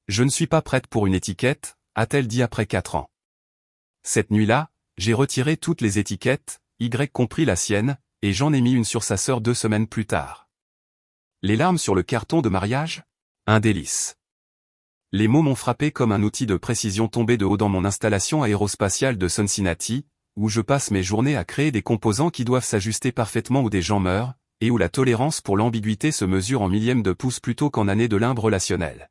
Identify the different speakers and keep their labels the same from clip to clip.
Speaker 1: Je ne suis pas prête pour une étiquette, a-t-elle dit après 4 ans. Cette nuit-là, j'ai retiré toutes les étiquettes, Y compris la sienne, et j'en ai mis une sur sa sœur 2 semaines plus tard. Les larmes sur le carton de mariage? Un délice. Les mots m'ont frappé comme un outil de précision tombé de haut dans mon installation aérospatiale de Cincinnati, où je passe mes journées à créer des composants qui doivent s'ajuster parfaitement où des gens meurent, et où la tolérance pour l'ambiguïté se mesure en millièmes de pouce plutôt qu'en années de limbe relationnel.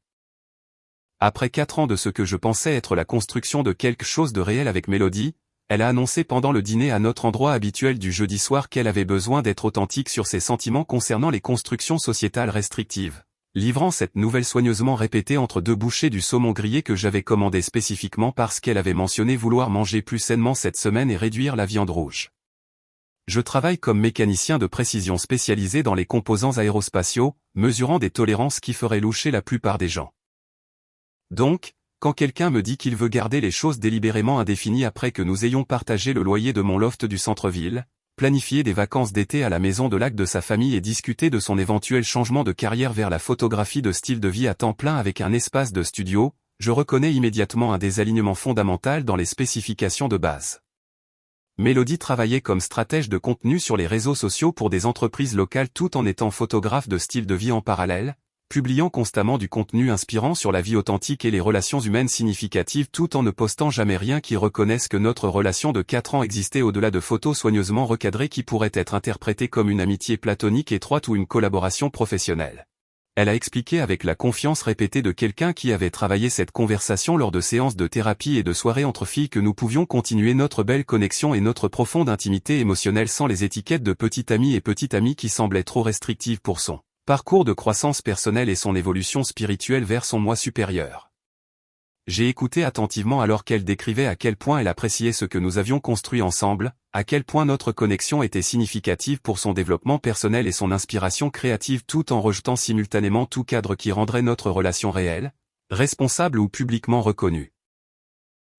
Speaker 1: Après 4 ans de ce que je pensais être la construction de quelque chose de réel avec Mélodie, elle a annoncé pendant le dîner à notre endroit habituel du jeudi soir qu'elle avait besoin d'être authentique sur ses sentiments concernant les constructions sociétales restrictives, livrant cette nouvelle soigneusement répétée entre 2 bouchées du saumon grillé que j'avais commandé spécifiquement parce qu'elle avait mentionné vouloir manger plus sainement cette semaine et réduire la viande rouge. Je travaille comme mécanicien de précision spécialisé dans les composants aérospatiaux, mesurant des tolérances qui feraient loucher la plupart des gens. Donc, quand quelqu'un me dit qu'il veut garder les choses délibérément indéfinies après que nous ayons partagé le loyer de mon loft du centre-ville, planifié des vacances d'été à la maison de lac de sa famille et discuté de son éventuel changement de carrière vers la photographie de style de vie à temps plein avec un espace de studio, je reconnais immédiatement un désalignement fondamental dans les spécifications de base. Mélodie travaillait comme stratège de contenu sur les réseaux sociaux pour des entreprises locales tout en étant photographe de style de vie en parallèle, publiant constamment du contenu inspirant sur la vie authentique et les relations humaines significatives tout en ne postant jamais rien qui reconnaisse que notre relation de 4 ans existait au-delà de photos soigneusement recadrées qui pourraient être interprétées comme une amitié platonique étroite ou une collaboration professionnelle. Elle a expliqué avec la confiance répétée de quelqu'un qui avait travaillé cette conversation lors de séances de thérapie et de soirées entre filles que nous pouvions continuer notre belle connexion et notre profonde intimité émotionnelle sans les étiquettes de petit ami et petite amie qui semblaient trop restrictives pour son parcours de croissance personnelle et son évolution spirituelle vers son moi supérieur. J'ai écouté attentivement alors qu'elle décrivait à quel point elle appréciait ce que nous avions construit ensemble, à quel point notre connexion était significative pour son développement personnel et son inspiration créative tout en rejetant simultanément tout cadre qui rendrait notre relation réelle, responsable ou publiquement reconnue.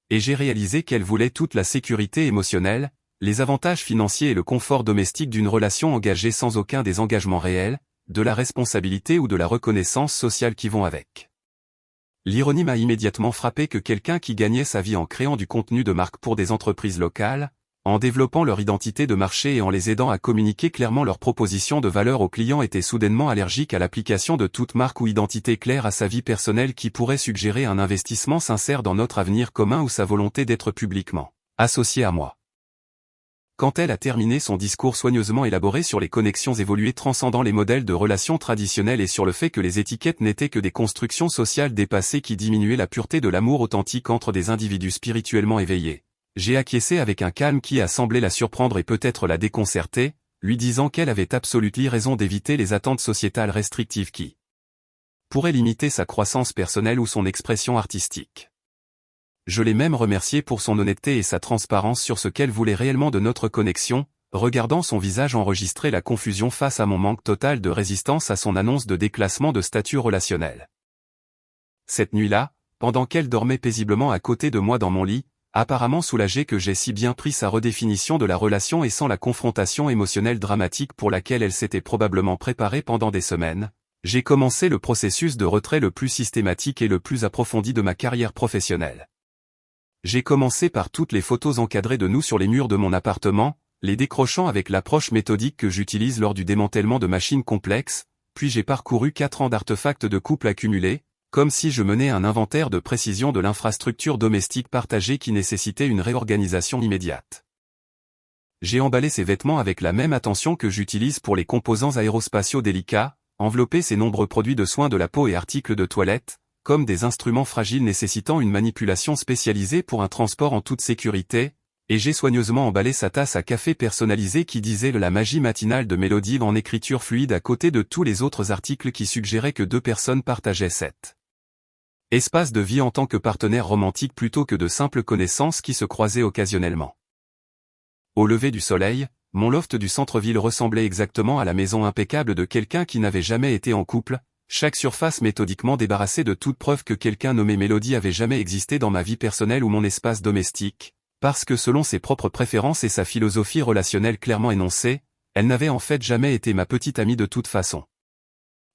Speaker 1: Et j'ai réalisé qu'elle voulait toute la sécurité émotionnelle, les avantages financiers et le confort domestique d'une relation engagée sans aucun désengagement réel, de la responsabilité ou de la reconnaissance sociale qui vont avec. L'ironie m'a immédiatement frappé que quelqu'un qui gagnait sa vie en créant du contenu de marque pour des entreprises locales, en développant leur identité de marché et en les aidant à communiquer clairement leurs propositions de valeur aux clients était soudainement allergique à l'application de toute marque ou identité claire à sa vie personnelle qui pourrait suggérer un investissement sincère dans notre avenir commun ou sa volonté d'être publiquement associé à moi. Quand elle a terminé son discours soigneusement élaboré sur les connexions évoluées transcendant les modèles de relations traditionnels et sur le fait que les étiquettes n'étaient que des constructions sociales dépassées qui diminuaient la pureté de l'amour authentique entre des individus spirituellement éveillés, j'ai acquiescé avec un calme qui a semblé la surprendre et peut-être la déconcerter, lui disant qu'elle avait absolument raison d'éviter les attentes sociétales restrictives qui pourraient limiter sa croissance personnelle ou son expression artistique. Je l'ai même remerciée pour son honnêteté et sa transparence sur ce qu'elle voulait réellement de notre connexion, regardant son visage enregistrer la confusion face à mon manque total de résistance à son annonce de déclassement de statut relationnel. Cette nuit-là, pendant qu'elle dormait paisiblement à côté de moi dans mon lit, apparemment soulagée que j'ai si bien pris sa redéfinition de la relation et sans la confrontation émotionnelle dramatique pour laquelle elle s'était probablement préparée pendant des semaines, j'ai commencé le processus de retrait le plus systématique et le plus approfondi de ma carrière professionnelle. J'ai commencé par toutes les photos encadrées de nous sur les murs de mon appartement, les décrochant avec l'approche méthodique que j'utilise lors du démantèlement de machines complexes, puis j'ai parcouru 4 ans d'artefacts de couple accumulés, comme si je menais un inventaire de précision de l'infrastructure domestique partagée qui nécessitait une réorganisation immédiate. J'ai emballé ces vêtements avec la même attention que j'utilise pour les composants aérospatiaux délicats, enveloppé ces nombreux produits de soins de la peau et articles de toilette, comme des instruments fragiles nécessitant une manipulation spécialisée pour un transport en toute sécurité, et j'ai soigneusement emballé sa tasse à café personnalisée qui disait la magie matinale de Mélodie en écriture fluide à côté de tous les autres articles qui suggéraient que 2 personnes partageaient cet espace de vie en tant que partenaires romantiques plutôt que de simples connaissances qui se croisaient occasionnellement. Au lever du soleil, mon loft du centre-ville ressemblait exactement à la maison impeccable de quelqu'un qui n'avait jamais été en couple, chaque surface méthodiquement débarrassée de toute preuve que quelqu'un nommé Mélodie avait jamais existé dans ma vie personnelle ou mon espace domestique, parce que selon ses propres préférences et sa philosophie relationnelle clairement énoncée, elle n'avait en fait jamais été ma petite amie de toute façon.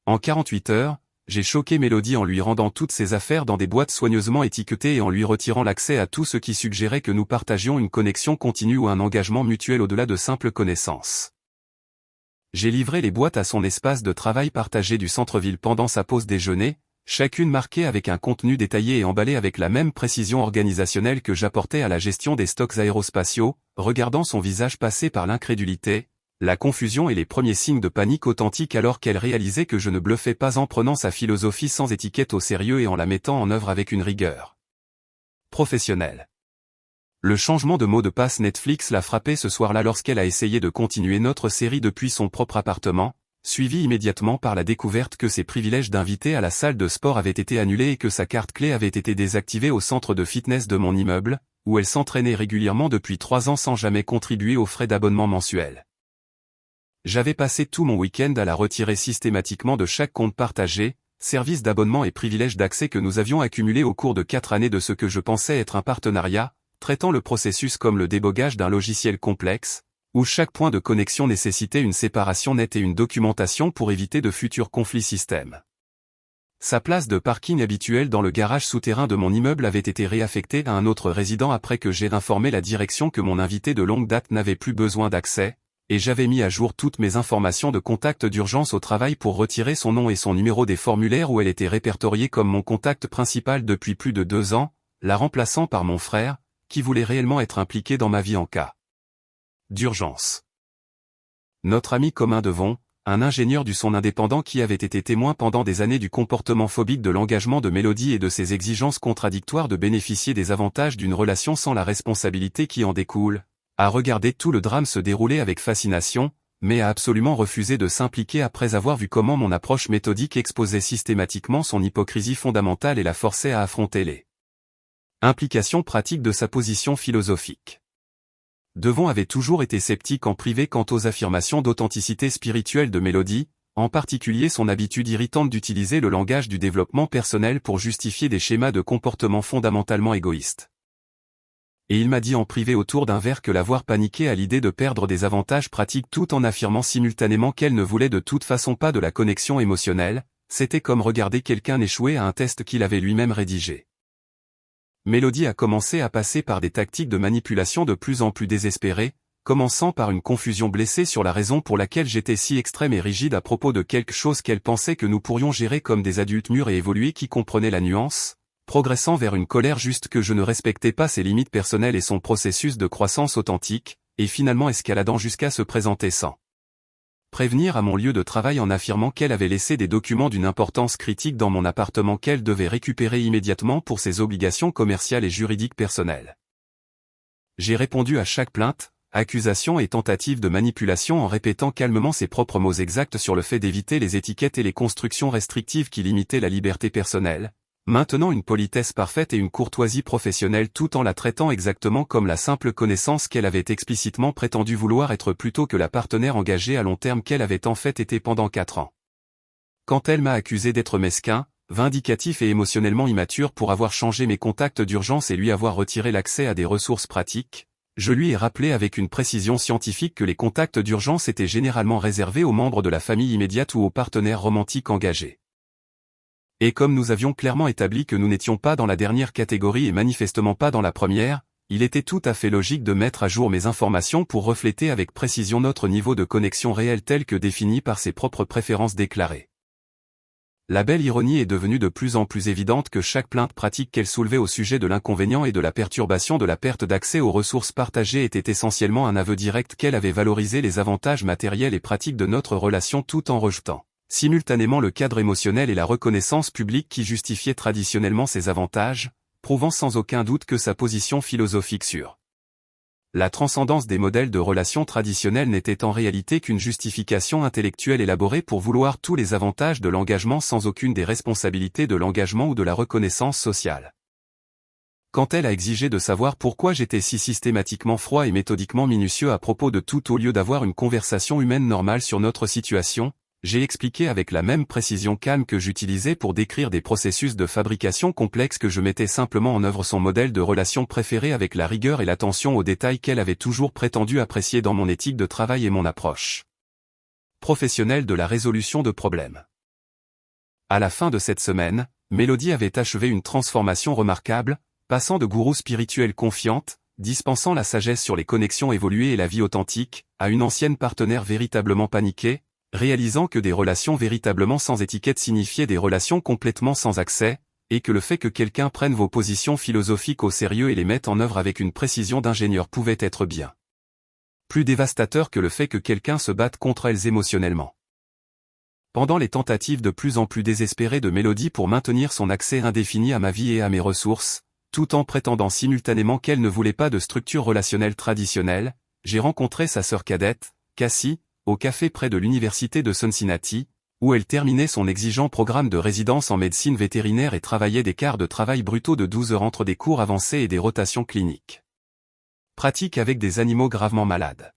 Speaker 1: En 48 heures, j'ai choqué Mélodie en lui rendant toutes ses affaires dans des boîtes soigneusement étiquetées et en lui retirant l'accès à tout ce qui suggérait que nous partagions une connexion continue ou un engagement mutuel au-delà de simples connaissances. J'ai livré les boîtes à son espace de travail partagé du centre-ville pendant sa pause déjeuner, chacune marquée avec un contenu détaillé et emballée avec la même précision organisationnelle que j'apportais à la gestion des stocks aérospatiaux, regardant son visage passer par l'incrédulité, la confusion et les premiers signes de panique authentiques alors qu'elle réalisait que je ne bluffais pas en prenant sa philosophie sans étiquette au sérieux et en la mettant en œuvre avec une rigueur professionnelle. Le changement de mot de passe Netflix l'a frappée ce soir-là lorsqu'elle a essayé de continuer notre série depuis son propre appartement, suivi immédiatement par la découverte que ses privilèges d'invité à la salle de sport avaient été annulés et que sa carte clé avait été désactivée au centre de fitness de mon immeuble, où elle s'entraînait régulièrement depuis 3 ans sans jamais contribuer aux frais d'abonnement mensuels. J'avais passé tout mon week-end à la retirer systématiquement de chaque compte partagé, service d'abonnement et privilèges d'accès que nous avions accumulés au cours de 4 années de ce que je pensais être un partenariat, traitant le processus comme le débogage d'un logiciel complexe, où chaque point de connexion nécessitait une séparation nette et une documentation pour éviter de futurs conflits système. Sa place de parking habituelle dans le garage souterrain de mon immeuble avait été réaffectée à un autre résident après que j'ai informé la direction que mon invité de longue date n'avait plus besoin d'accès, et j'avais mis à jour toutes mes informations de contact d'urgence au travail pour retirer son nom et son numéro des formulaires où elle était répertoriée comme mon contact principal depuis plus de 2 ans, la remplaçant par mon frère, qui voulait réellement être impliqué dans ma vie en cas d'urgence. Notre ami commun Devon, un ingénieur du son indépendant qui avait été témoin pendant des années du comportement phobique de l'engagement de Mélodie et de ses exigences contradictoires de bénéficier des avantages d'une relation sans la responsabilité qui en découle, a regardé tout le drame se dérouler avec fascination, mais a absolument refusé de s'impliquer après avoir vu comment mon approche méthodique exposait systématiquement son hypocrisie fondamentale et la forçait à affronter les implications pratiques de sa position philosophique. Devon avait toujours été sceptique en privé quant aux affirmations d'authenticité spirituelle de Mélodie, en particulier son habitude irritante d'utiliser le langage du développement personnel pour justifier des schémas de comportement fondamentalement égoïstes. Et il m'a dit en privé autour d'un verre que l'avoir paniqué à l'idée de perdre des avantages pratiques tout en affirmant simultanément qu'elle ne voulait de toute façon pas de la connexion émotionnelle, c'était comme regarder quelqu'un échouer à un test qu'il avait lui-même rédigé. Mélodie a commencé à passer par des tactiques de manipulation de plus en plus désespérées, commençant par une confusion blessée sur la raison pour laquelle j'étais si extrême et rigide à propos de quelque chose qu'elle pensait que nous pourrions gérer comme des adultes mûrs et évolués qui comprenaient la nuance, progressant vers une colère juste que je ne respectais pas ses limites personnelles et son processus de croissance authentique, et finalement escaladant jusqu'à se présenter sans prévenir à mon lieu de travail en affirmant qu'elle avait laissé des documents d'une importance critique dans mon appartement qu'elle devait récupérer immédiatement pour ses obligations commerciales et juridiques personnelles. J'ai répondu à chaque plainte, accusation et tentative de manipulation en répétant calmement ses propres mots exacts sur le fait d'éviter les étiquettes et les constructions restrictives qui limitaient la liberté personnelle, maintenant une politesse parfaite et une courtoisie professionnelle tout en la traitant exactement comme la simple connaissance qu'elle avait explicitement prétendu vouloir être plutôt que la partenaire engagée à long terme qu'elle avait en fait été pendant 4 ans. Quand elle m'a accusé d'être mesquin, vindicatif et émotionnellement immature pour avoir changé mes contacts d'urgence et lui avoir retiré l'accès à des ressources pratiques, je lui ai rappelé avec une précision scientifique que les contacts d'urgence étaient généralement réservés aux membres de la famille immédiate ou aux partenaires romantiques engagés. Et comme nous avions clairement établi que nous n'étions pas dans la dernière catégorie et manifestement pas dans la première, il était tout à fait logique de mettre à jour mes informations pour refléter avec précision notre niveau de connexion réel tel que défini par ses propres préférences déclarées. La belle ironie est devenue de plus en plus évidente que chaque plainte pratique qu'elle soulevait au sujet de l'inconvénient et de la perturbation de la perte d'accès aux ressources partagées était essentiellement un aveu direct qu'elle avait valorisé les avantages matériels et pratiques de notre relation tout en rejetant simultanément le cadre émotionnel et la reconnaissance publique qui justifiaient traditionnellement ces avantages, prouvant sans aucun doute que sa position philosophique sur la transcendance des modèles de relations traditionnels n'était en réalité qu'une justification intellectuelle élaborée pour vouloir tous les avantages de l'engagement sans aucune des responsabilités de l'engagement ou de la reconnaissance sociale. Quand elle a exigé de savoir pourquoi j'étais si systématiquement froid et méthodiquement minutieux à propos de tout au lieu d'avoir une conversation humaine normale sur notre situation, j'ai expliqué avec la même précision calme que j'utilisais pour décrire des processus de fabrication complexes que je mettais simplement en œuvre son modèle de relation préféré avec la rigueur et l'attention aux détails qu'elle avait toujours prétendu apprécier dans mon éthique de travail et mon approche professionnelle de la résolution de problèmes. À la fin de cette semaine, Mélodie avait achevé une transformation remarquable, passant de gourou spirituelle confiante, dispensant la sagesse sur les connexions évoluées et la vie authentique, à une ancienne partenaire véritablement paniquée, réalisant que des relations véritablement sans étiquette signifiaient des relations complètement sans accès, et que le fait que quelqu'un prenne vos positions philosophiques au sérieux et les mette en œuvre avec une précision d'ingénieur pouvait être bien plus dévastateur que le fait que quelqu'un se batte contre elles émotionnellement. Pendant les tentatives de plus en plus désespérées de Mélodie pour maintenir son accès indéfini à ma vie et à mes ressources, tout en prétendant simultanément qu'elle ne voulait pas de structure relationnelle traditionnelle, j'ai rencontré sa sœur cadette, Cassie, au café près de l'université de Cincinnati, où elle terminait son exigeant programme de résidence en médecine vétérinaire et travaillait des quarts de travail brutaux de 12 heures entre des cours avancés et des rotations cliniques pratiques avec des animaux gravement malades.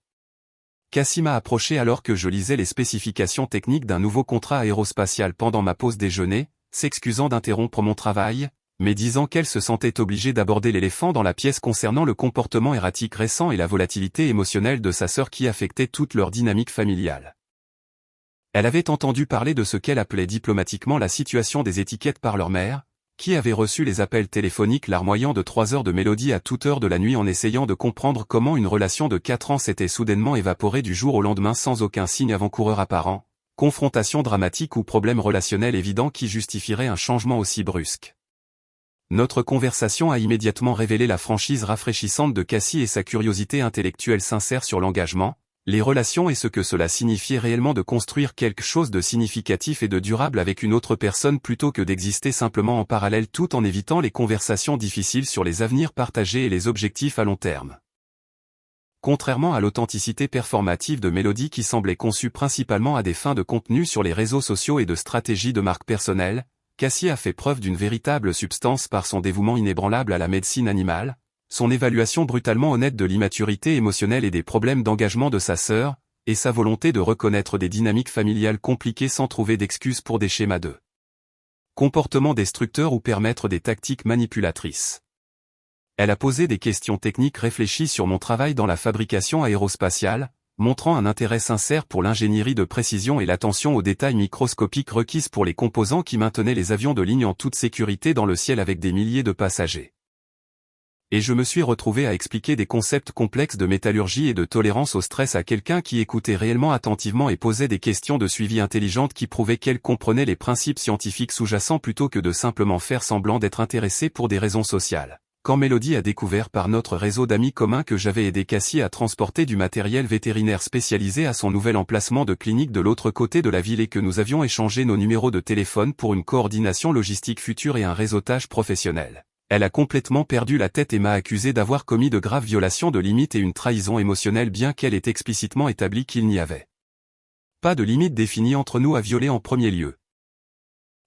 Speaker 1: Cassie m'a approché alors que je lisais les spécifications techniques d'un nouveau contrat aérospatial pendant ma pause déjeuner, s'excusant d'interrompre mon travail, mais disant qu'elle se sentait obligée d'aborder l'éléphant dans la pièce concernant le comportement erratique récent et la volatilité émotionnelle de sa sœur qui affectait toute leur dynamique familiale. Elle avait entendu parler de ce qu'elle appelait diplomatiquement la situation des étiquettes par leur mère, qui avait reçu les appels téléphoniques larmoyants de 3 heures de Mélodie à toute heure de la nuit en essayant de comprendre comment une relation de 4 ans s'était soudainement évaporée du jour au lendemain sans aucun signe avant-coureur apparent, confrontation dramatique ou problème relationnel évident qui justifierait un changement aussi brusque. Notre conversation a immédiatement révélé la franchise rafraîchissante de Cassie et sa curiosité intellectuelle sincère sur l'engagement, les relations et ce que cela signifiait réellement de construire quelque chose de significatif et de durable avec une autre personne plutôt que d'exister simplement en parallèle tout en évitant les conversations difficiles sur les avenirs partagés et les objectifs à long terme. Contrairement à l'authenticité performative de Mélodie qui semblait conçue principalement à des fins de contenu sur les réseaux sociaux et de stratégie de marque personnelle, Cassie a fait preuve d'une véritable substance par son dévouement inébranlable à la médecine animale, son évaluation brutalement honnête de l'immaturité émotionnelle et des problèmes d'engagement de sa sœur, et sa volonté de reconnaître des dynamiques familiales compliquées sans trouver d'excuses pour des schémas de comportement destructeurs ou permettre des tactiques manipulatrices. Elle a posé des questions techniques réfléchies sur mon travail dans la fabrication aérospatiale, montrant un intérêt sincère pour l'ingénierie de précision et l'attention aux détails microscopiques requises pour les composants qui maintenaient les avions de ligne en toute sécurité dans le ciel avec des milliers de passagers. Et je me suis retrouvé à expliquer des concepts complexes de métallurgie et de tolérance au stress à quelqu'un qui écoutait réellement attentivement et posait des questions de suivi intelligentes qui prouvaient qu'elle comprenait les principes scientifiques sous-jacents plutôt que de simplement faire semblant d'être intéressée pour des raisons sociales. Quand Mélodie a découvert par notre réseau d'amis communs que j'avais aidé Cassie à transporter du matériel vétérinaire spécialisé à son nouvel emplacement de clinique de l'autre côté de la ville et que nous avions échangé nos numéros de téléphone pour une coordination logistique future et un réseautage professionnel, elle a complètement perdu la tête et m'a accusé d'avoir commis de graves violations de limites et une trahison émotionnelle bien qu'elle ait explicitement établi qu'il n'y avait pas de limite définie entre nous à violer en premier lieu.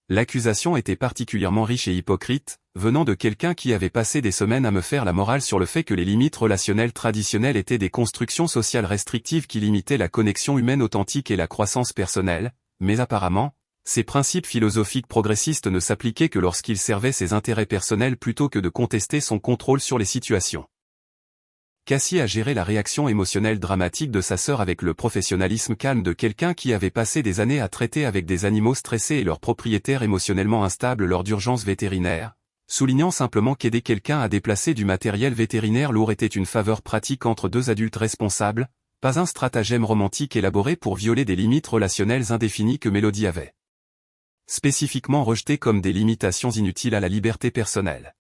Speaker 1: L'accusation était particulièrement riche et hypocrite, venant de quelqu'un qui avait passé des semaines à me faire la morale sur le fait que les limites relationnelles traditionnelles étaient des constructions sociales restrictives qui limitaient la connexion humaine authentique et la croissance personnelle, mais apparemment, ces principes philosophiques progressistes ne s'appliquaient que lorsqu'ils servaient ses intérêts personnels plutôt que de contester son contrôle sur les situations. Cassie a géré la réaction émotionnelle dramatique de sa sœur avec le professionnalisme calme de quelqu'un qui avait passé des années à traiter avec des animaux stressés et leurs propriétaires émotionnellement instables lors d'urgences vétérinaires, soulignant simplement qu'aider quelqu'un à déplacer du matériel vétérinaire lourd était une faveur pratique entre deux adultes responsables, pas un stratagème romantique élaboré pour violer des limites relationnelles indéfinies que Mélodie avait spécifiquement rejetées comme des limitations inutiles à la liberté personnelle.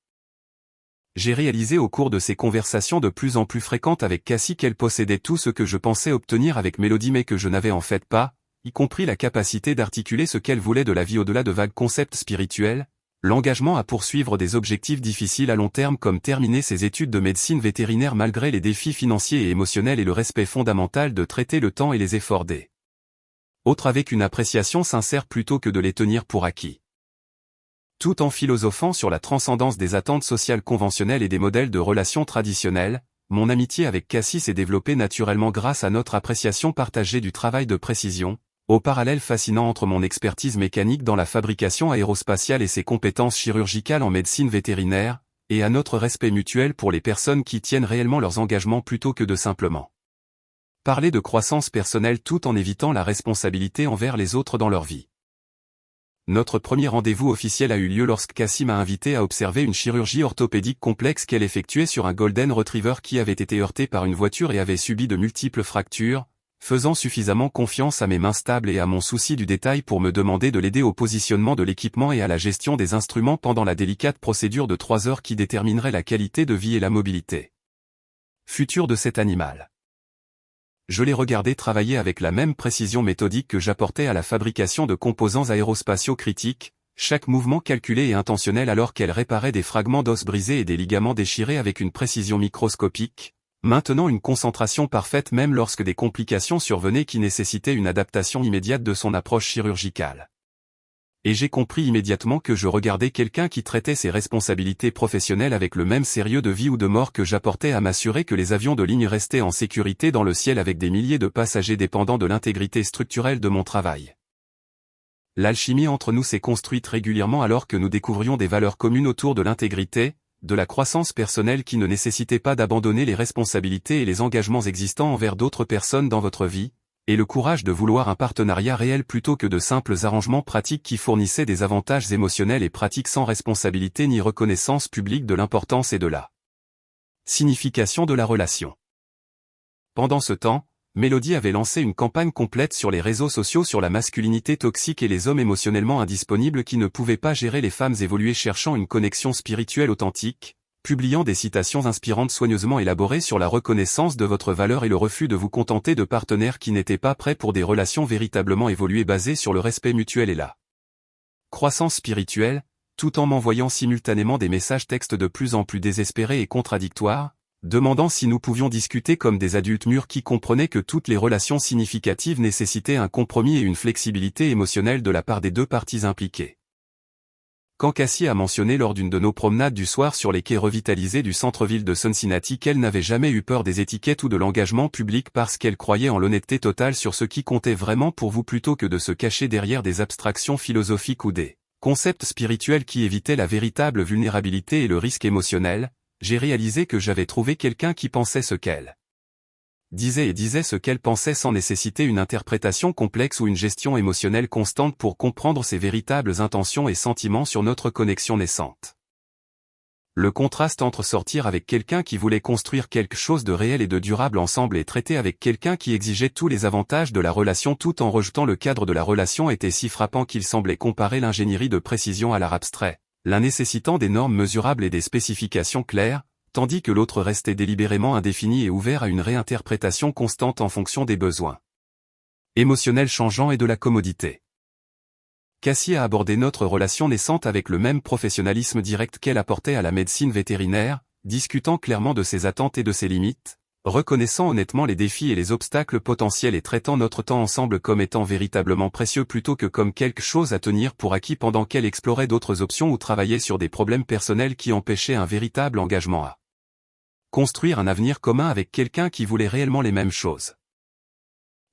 Speaker 1: J'ai réalisé au cours de ces conversations de plus en plus fréquentes avec Cassie qu'elle possédait tout ce que je pensais obtenir avec Mélodie mais que je n'avais en fait pas, y compris la capacité d'articuler ce qu'elle voulait de la vie au-delà de vagues concepts spirituels, l'engagement à poursuivre des objectifs difficiles à long terme comme terminer ses études de médecine vétérinaire malgré les défis financiers et émotionnels et le respect fondamental de traiter le temps et les efforts des autres avec une appréciation sincère plutôt que de les tenir pour acquis. Tout en philosophant sur la transcendance des attentes sociales conventionnelles et des modèles de relations traditionnels, mon amitié avec Cassie s'est développée naturellement grâce à notre appréciation partagée du travail de précision, au parallèle fascinant entre mon expertise mécanique dans la fabrication aérospatiale et ses compétences chirurgicales en médecine vétérinaire, et à notre respect mutuel pour les personnes qui tiennent réellement leurs engagements plutôt que de simplement parler de croissance personnelle tout en évitant la responsabilité envers les autres dans leur vie. Notre premier rendez-vous officiel a eu lieu lorsque Cassie m'a invité à observer une chirurgie orthopédique complexe qu'elle effectuait sur un Golden Retriever qui avait été heurté par une voiture et avait subi de multiples fractures, faisant suffisamment confiance à mes mains stables et à mon souci du détail pour me demander de l'aider au positionnement de l'équipement et à la gestion des instruments pendant la délicate procédure de 3 heures qui déterminerait la qualité de vie et la mobilité future de cet animal. Je l'ai regardé travailler avec la même précision méthodique que j'apportais à la fabrication de composants aérospatiaux critiques, chaque mouvement calculé et intentionnel alors qu'elle réparait des fragments d'os brisés et des ligaments déchirés avec une précision microscopique, maintenant une concentration parfaite même lorsque des complications survenaient qui nécessitaient une adaptation immédiate de son approche chirurgicale. Et j'ai compris immédiatement que je regardais quelqu'un qui traitait ses responsabilités professionnelles avec le même sérieux de vie ou de mort que j'apportais à m'assurer que les avions de ligne restaient en sécurité dans le ciel avec des milliers de passagers dépendant de l'intégrité structurelle de mon travail. L'alchimie entre nous s'est construite régulièrement alors que nous découvrions des valeurs communes autour de l'intégrité, de la croissance personnelle qui ne nécessitait pas d'abandonner les responsabilités et les engagements existants envers d'autres personnes dans votre vie, et le courage de vouloir un partenariat réel plutôt que de simples arrangements pratiques qui fournissaient des avantages émotionnels et pratiques sans responsabilité ni reconnaissance publique de l'importance et de la signification de la relation. Pendant ce temps, Mélodie avait lancé une campagne complète sur les réseaux sociaux sur la masculinité toxique et les hommes émotionnellement indisponibles qui ne pouvaient pas gérer les femmes évoluées cherchant une connexion spirituelle authentique, publiant des citations inspirantes soigneusement élaborées sur la reconnaissance de votre valeur et le refus de vous contenter de partenaires qui n'étaient pas prêts pour des relations véritablement évoluées basées sur le respect mutuel et la croissance spirituelle, tout en m'envoyant simultanément des messages textes de plus en plus désespérés et contradictoires, demandant si nous pouvions discuter comme des adultes mûrs qui comprenaient que toutes les relations significatives nécessitaient un compromis et une flexibilité émotionnelle de la part des deux parties impliquées. Quand Cassie a mentionné lors d'une de nos promenades du soir sur les quais revitalisés du centre-ville de Cincinnati qu'elle n'avait jamais eu peur des étiquettes ou de l'engagement public parce qu'elle croyait en l'honnêteté totale sur ce qui comptait vraiment pour vous plutôt que de se cacher derrière des abstractions philosophiques ou des concepts spirituels qui évitaient la véritable vulnérabilité et le risque émotionnel, j'ai réalisé que j'avais trouvé quelqu'un qui pensait ce qu'elle disait ce qu'elle pensait sans nécessiter une interprétation complexe ou une gestion émotionnelle constante pour comprendre ses véritables intentions et sentiments sur notre connexion naissante. Le contraste entre sortir avec quelqu'un qui voulait construire quelque chose de réel et de durable ensemble et traiter avec quelqu'un qui exigeait tous les avantages de la relation tout en rejetant le cadre de la relation était si frappant qu'il semblait comparer l'ingénierie de précision à l'art abstrait, l'un nécessitant des normes mesurables et des spécifications claires, tandis que l'autre restait délibérément indéfini et ouvert à une réinterprétation constante en fonction des besoins émotionnels changeants et de la commodité. Cassie a abordé notre relation naissante avec le même professionnalisme direct qu'elle apportait à la médecine vétérinaire, discutant clairement de ses attentes et de ses limites, reconnaissant honnêtement les défis et les obstacles potentiels et traitant notre temps ensemble comme étant véritablement précieux plutôt que comme quelque chose à tenir pour acquis pendant qu'elle explorait d'autres options ou travaillait sur des problèmes personnels qui empêchaient un véritable engagement à construire un avenir commun avec quelqu'un qui voulait réellement les mêmes choses.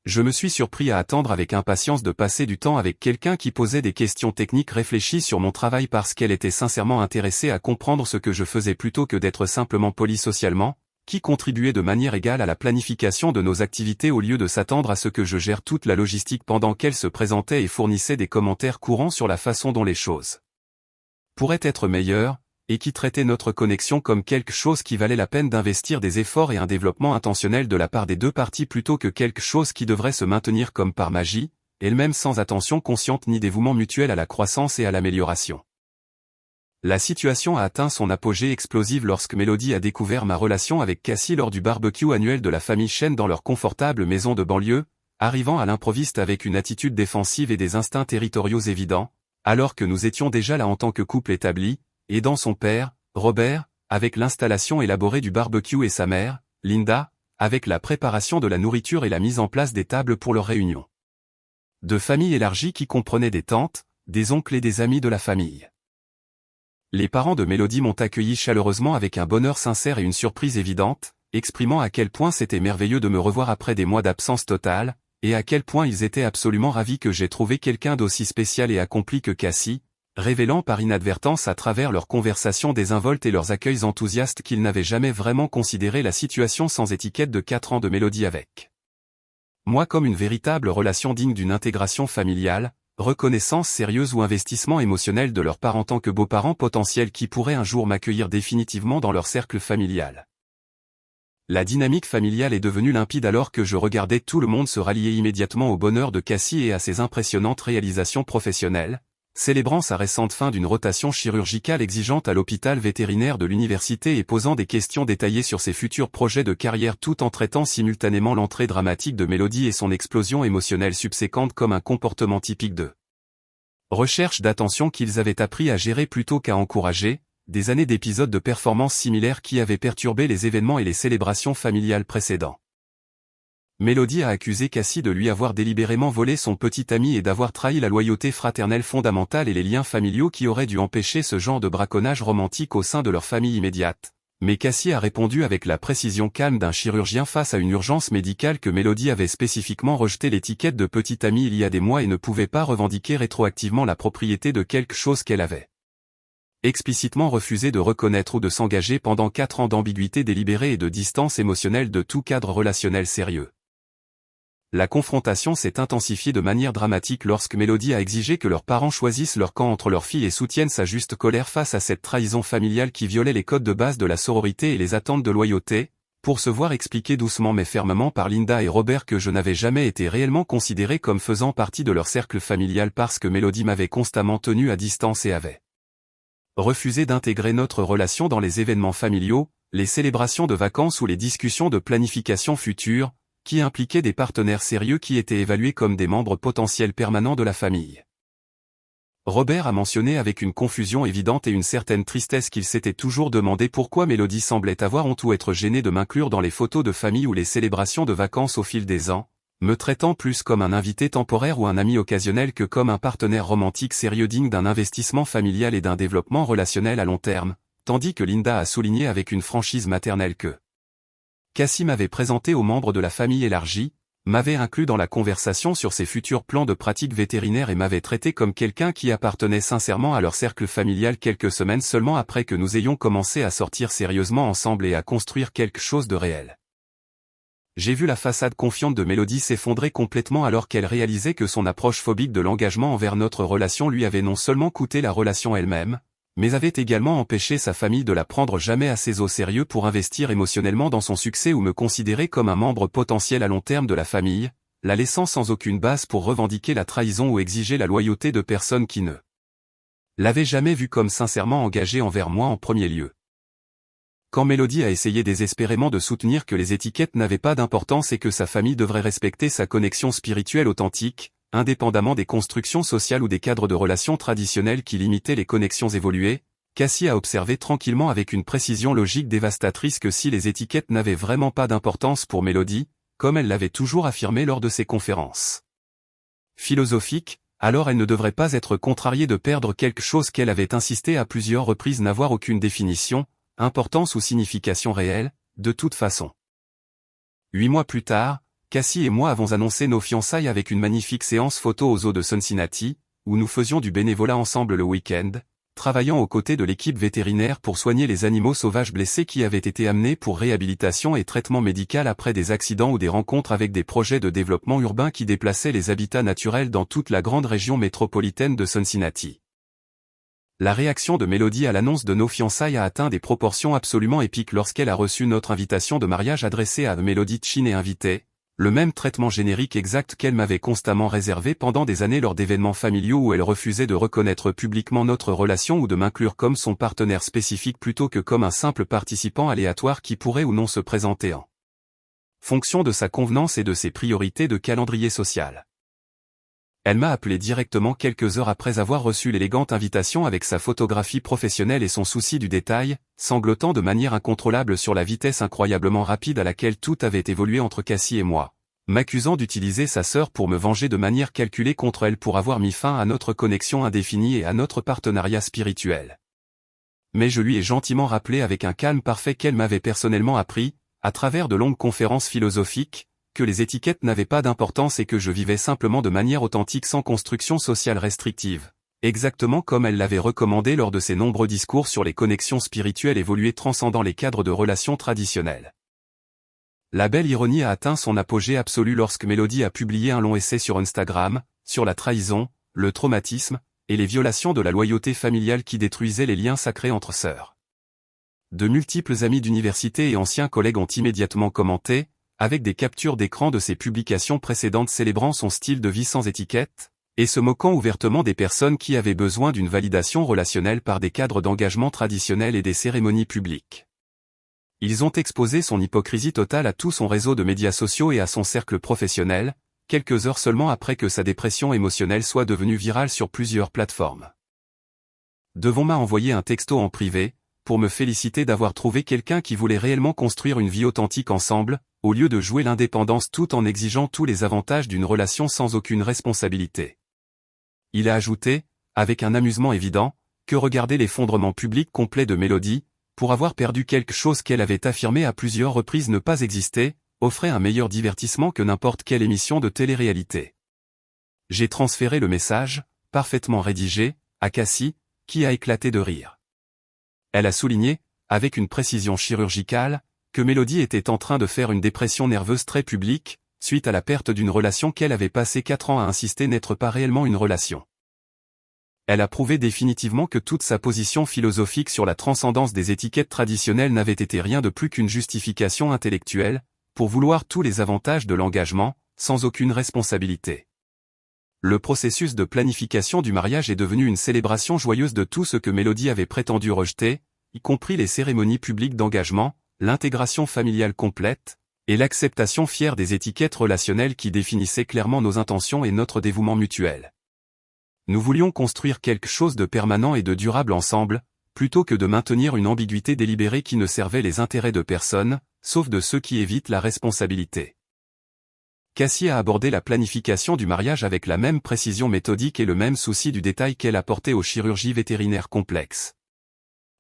Speaker 1: Je me suis surpris à attendre avec impatience de passer du temps avec quelqu'un qui posait des questions techniques réfléchies sur mon travail parce qu'elle était sincèrement intéressée à comprendre ce que je faisais plutôt que d'être simplement polie socialement, qui contribuait de manière égale à la planification de nos activités au lieu de s'attendre à ce que je gère toute la logistique pendant qu'elle se présentait et fournissait des commentaires courants sur la façon dont les choses pourraient être meilleures, et qui traitait notre connexion comme quelque chose qui valait la peine d'investir des efforts et un développement intentionnel de la part des deux parties plutôt que quelque chose qui devrait se maintenir comme par magie, elle-même sans attention consciente ni dévouement mutuel à la croissance et à l'amélioration. La situation a atteint son apogée explosive lorsque Mélodie a découvert ma relation avec Cassie lors du barbecue annuel de la famille Chen dans leur confortable maison de banlieue, arrivant à l'improviste avec une attitude défensive et des instincts territoriaux évidents, alors que nous étions déjà là en tant que couple établi, aidant son père, Robert, avec l'installation élaborée du barbecue et sa mère, Linda, avec la préparation de la nourriture et la mise en place des tables pour leurs réunions. De famille élargie qui comprenait des tantes, des oncles et des amis de la famille. Les parents de Mélodie m'ont accueilli chaleureusement avec un bonheur sincère et une surprise évidente, exprimant à quel point c'était merveilleux de me revoir après des mois d'absence totale, et à quel point ils étaient absolument ravis que j'ai trouvé quelqu'un d'aussi spécial et accompli que Cassie, révélant par inadvertance à travers leurs conversations désinvoltes et leurs accueils enthousiastes qu'ils n'avaient jamais vraiment considéré la situation sans étiquette de 4 ans de Mélodie avec moi comme une véritable relation digne d'une intégration familiale, reconnaissance sérieuse ou investissement émotionnel de leurs parents en tant que beaux-parents potentiels qui pourraient un jour m'accueillir définitivement dans leur cercle familial. La dynamique familiale est devenue limpide alors que je regardais tout le monde se rallier immédiatement au bonheur de Cassie et à ses impressionnantes réalisations professionnelles, célébrant sa récente fin d'une rotation chirurgicale exigeante à l'hôpital vétérinaire de l'université et posant des questions détaillées sur ses futurs projets de carrière tout en traitant simultanément l'entrée dramatique de Mélodie et son explosion émotionnelle subséquente comme un comportement typique de recherche d'attention qu'ils avaient appris à gérer plutôt qu'à encourager, des années d'épisodes de performances similaires qui avaient perturbé les événements et les célébrations familiales précédents. Mélodie a accusé Cassie de lui avoir délibérément volé son petit ami et d'avoir trahi la loyauté fraternelle fondamentale et les liens familiaux qui auraient dû empêcher ce genre de braconnage romantique au sein de leur famille immédiate. Mais Cassie a répondu avec la précision calme d'un chirurgien face à une urgence médicale que Mélodie avait spécifiquement rejeté l'étiquette de petit ami il y a des mois et ne pouvait pas revendiquer rétroactivement la propriété de quelque chose qu'elle avait explicitement refusé de reconnaître ou de s'engager pendant 4 ans d'ambiguïté délibérée et de distance émotionnelle de tout cadre relationnel sérieux. La confrontation s'est intensifiée de manière dramatique lorsque Mélodie a exigé que leurs parents choisissent leur camp entre leur fille et soutiennent sa juste colère face à cette trahison familiale qui violait les codes de base de la sororité et les attentes de loyauté, pour se voir expliquer doucement mais fermement par Linda et Robert que je n'avais jamais été réellement considéré comme faisant partie de leur cercle familial parce que Mélodie m'avait constamment tenu à distance et avait refusé d'intégrer notre relation dans les événements familiaux, les célébrations de vacances ou les discussions de planification future, qui impliquaient des partenaires sérieux qui étaient évalués comme des membres potentiels permanents de la famille. Robert a mentionné avec une confusion évidente et une certaine tristesse qu'il s'était toujours demandé pourquoi Mélodie semblait avoir honte ou être gênée de m'inclure dans les photos de famille ou les célébrations de vacances au fil des ans, me traitant plus comme un invité temporaire ou un ami occasionnel que comme un partenaire romantique sérieux digne d'un investissement familial et d'un développement relationnel à long terme, tandis que Linda a souligné avec une franchise maternelle que Cassie m'avait présenté aux membres de la famille élargie, m'avait inclus dans la conversation sur ses futurs plans de pratique vétérinaire et m'avait traité comme quelqu'un qui appartenait sincèrement à leur cercle familial quelques semaines seulement après que nous ayons commencé à sortir sérieusement ensemble et à construire quelque chose de réel. J'ai vu la façade confiante de Mélodie s'effondrer complètement alors qu'elle réalisait que son approche phobique de l'engagement envers notre relation lui avait non seulement coûté la relation elle-même, mais avait également empêché sa famille de la prendre jamais assez au sérieux pour investir émotionnellement dans son succès ou me considérer comme un membre potentiel à long terme de la famille, la laissant sans aucune base pour revendiquer la trahison ou exiger la loyauté de personnes qui ne l'avaient jamais vu comme sincèrement engagée envers moi en premier lieu. Quand Mélodie a essayé désespérément de soutenir que les étiquettes n'avaient pas d'importance et que sa famille devrait respecter sa connexion spirituelle authentique, indépendamment des constructions sociales ou des cadres de relations traditionnels qui limitaient les connexions évoluées, Cassie a observé tranquillement avec une précision logique dévastatrice que si les étiquettes n'avaient vraiment pas d'importance pour Mélodie, comme elle l'avait toujours affirmé lors de ses conférences philosophiques, alors elle ne devrait pas être contrariée de perdre quelque chose qu'elle avait insisté à plusieurs reprises n'avoir aucune définition, importance ou signification réelle, de toute façon. 8 mois plus tard, Cassie et moi avons annoncé nos fiançailles avec une magnifique séance photo aux eaux de Cincinnati, où nous faisions du bénévolat ensemble le week-end, travaillant aux côtés de l'équipe vétérinaire pour soigner les animaux sauvages blessés qui avaient été amenés pour réhabilitation et traitement médical après des accidents ou des rencontres avec des projets de développement urbain qui déplaçaient les habitats naturels dans toute la grande région métropolitaine de Cincinnati. La réaction de Mélodie à l'annonce de nos fiançailles a atteint des proportions absolument épiques lorsqu'elle a reçu notre invitation de mariage adressée à Mélodie Chin et invitée, le même traitement générique exact qu'elle m'avait constamment réservé pendant des années lors d'événements familiaux où elle refusait de reconnaître publiquement notre relation ou de m'inclure comme son partenaire spécifique plutôt que comme un simple participant aléatoire qui pourrait ou non se présenter en fonction de sa convenance et de ses priorités de calendrier social. Elle m'a appelé directement quelques heures après avoir reçu l'élégante invitation avec sa photographie professionnelle et son souci du détail, sanglotant de manière incontrôlable sur la vitesse incroyablement rapide à laquelle tout avait évolué entre Cassie et moi, m'accusant d'utiliser sa sœur pour me venger de manière calculée contre elle pour avoir mis fin à notre connexion indéfinie et à notre partenariat spirituel. Mais je lui ai gentiment rappelé avec un calme parfait qu'elle m'avait personnellement appris, à travers de longues conférences philosophiques, que les étiquettes n'avaient pas d'importance et que je vivais simplement de manière authentique sans construction sociale restrictive, exactement comme elle l'avait recommandé lors de ses nombreux discours sur les connexions spirituelles évoluées transcendant les cadres de relations traditionnels. La belle ironie a atteint son apogée absolu lorsque Mélodie a publié un long essai sur Instagram, sur la trahison, le traumatisme, et les violations de la loyauté familiale qui détruisaient les liens sacrés entre sœurs. De multiples amis d'université et anciens collègues ont immédiatement commenté, avec des captures d'écran de ses publications précédentes célébrant son style de vie sans étiquette, et se moquant ouvertement des personnes qui avaient besoin d'une validation relationnelle par des cadres d'engagement traditionnels et des cérémonies publiques. Ils ont exposé son hypocrisie totale à tout son réseau de médias sociaux et à son cercle professionnel, quelques heures seulement après que sa dépression émotionnelle soit devenue virale sur plusieurs plateformes. Devon m'a envoyé un texto en privé, pour me féliciter d'avoir trouvé quelqu'un qui voulait réellement construire une vie authentique ensemble, au lieu de jouer l'indépendance tout en exigeant tous les avantages d'une relation sans aucune responsabilité. Il a ajouté, avec un amusement évident, que regarder l'effondrement public complet de Mélodie, pour avoir perdu quelque chose qu'elle avait affirmé à plusieurs reprises ne pas exister, offrait un meilleur divertissement que n'importe quelle émission de télé-réalité. J'ai transféré le message, parfaitement rédigé, à Cassie, qui a éclaté de rire. Elle a souligné, avec une précision chirurgicale, que Mélodie était en train de faire une dépression nerveuse très publique, suite à la perte d'une relation qu'elle avait passé 4 ans à insister n'être pas réellement une relation. Elle a prouvé définitivement que toute sa position philosophique sur la transcendance des étiquettes traditionnelles n'avait été rien de plus qu'une justification intellectuelle, pour vouloir tous les avantages de l'engagement, sans aucune responsabilité. Le processus de planification du mariage est devenu une célébration joyeuse de tout ce que Mélodie avait prétendu rejeter, y compris les cérémonies publiques d'engagement, l'intégration familiale complète, et l'acceptation fière des étiquettes relationnelles qui définissaient clairement nos intentions et notre dévouement mutuel. Nous voulions construire quelque chose de permanent et de durable ensemble, plutôt que de maintenir une ambiguïté délibérée qui ne servait les intérêts de personne, sauf de ceux qui évitent la responsabilité. Cassie a abordé la planification du mariage avec la même précision méthodique et le même souci du détail qu'elle apportait aux chirurgies vétérinaires complexes.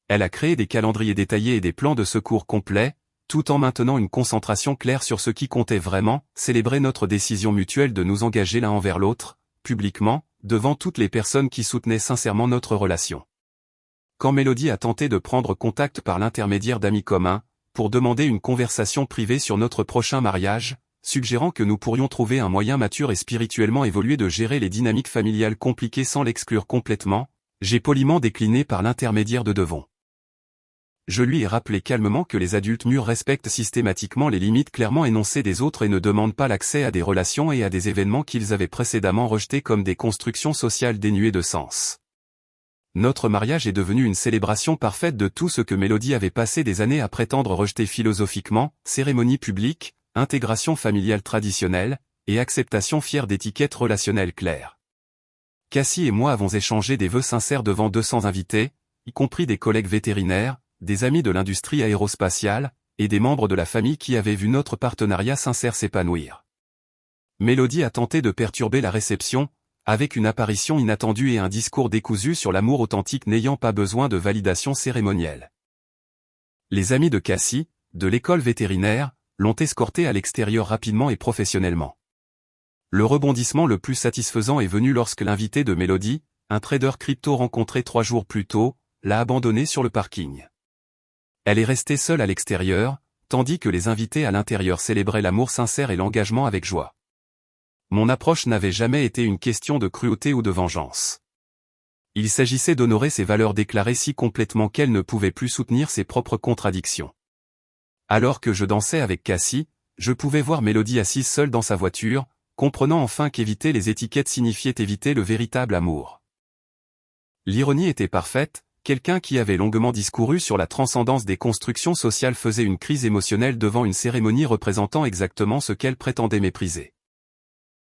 Speaker 1: Elle a créé des calendriers détaillés et des plans de secours complets, tout en maintenant une concentration claire sur ce qui comptait vraiment, célébrer notre décision mutuelle de nous engager l'un envers l'autre, publiquement, devant toutes les personnes qui soutenaient sincèrement notre relation. Quand Mélodie a tenté de prendre contact par l'intermédiaire d'amis communs, pour demander une conversation privée sur notre prochain mariage, suggérant que nous pourrions trouver un moyen mature et spirituellement évolué de gérer les dynamiques familiales compliquées sans l'exclure complètement, j'ai poliment décliné par l'intermédiaire de Devon. Je lui ai rappelé calmement que les adultes mûrs respectent systématiquement les limites clairement énoncées des autres et ne demandent pas l'accès à des relations et à des événements qu'ils avaient précédemment rejetés comme des constructions sociales dénuées de sens. Notre mariage est devenu une célébration parfaite de tout ce que Mélodie avait passé des années à prétendre rejeter philosophiquement, cérémonie publique, intégration familiale traditionnelle, et acceptation fière d'étiquettes relationnelles claires. Cassie et moi avons échangé des vœux sincères devant 200 invités, y compris des collègues vétérinaires, des amis de l'industrie aérospatiale, et des membres de la famille qui avaient vu notre partenariat sincère s'épanouir. Mélodie a tenté de perturber la réception, avec une apparition inattendue et un discours décousu sur l'amour authentique n'ayant pas besoin de validation cérémonielle. Les amis de Cassie, de l'école vétérinaire, l'ont escortée à l'extérieur rapidement et professionnellement. Le rebondissement le plus satisfaisant est venu lorsque l'invité de Mélodie, un trader crypto rencontré 3 jours plus tôt, l'a abandonné sur le parking. Elle est restée seule à l'extérieur, tandis que les invités à l'intérieur célébraient l'amour sincère et l'engagement avec joie. Mon approche n'avait jamais été une question de cruauté ou de vengeance. Il s'agissait d'honorer ses valeurs déclarées si complètement qu'elle ne pouvait plus soutenir ses propres contradictions. Alors que je dansais avec Cassie, je pouvais voir Mélodie assise seule dans sa voiture, comprenant enfin qu'éviter les étiquettes signifiait éviter le véritable amour. L'ironie était parfaite, quelqu'un qui avait longuement discouru sur la transcendance des constructions sociales faisait une crise émotionnelle devant une cérémonie représentant exactement ce qu'elle prétendait mépriser.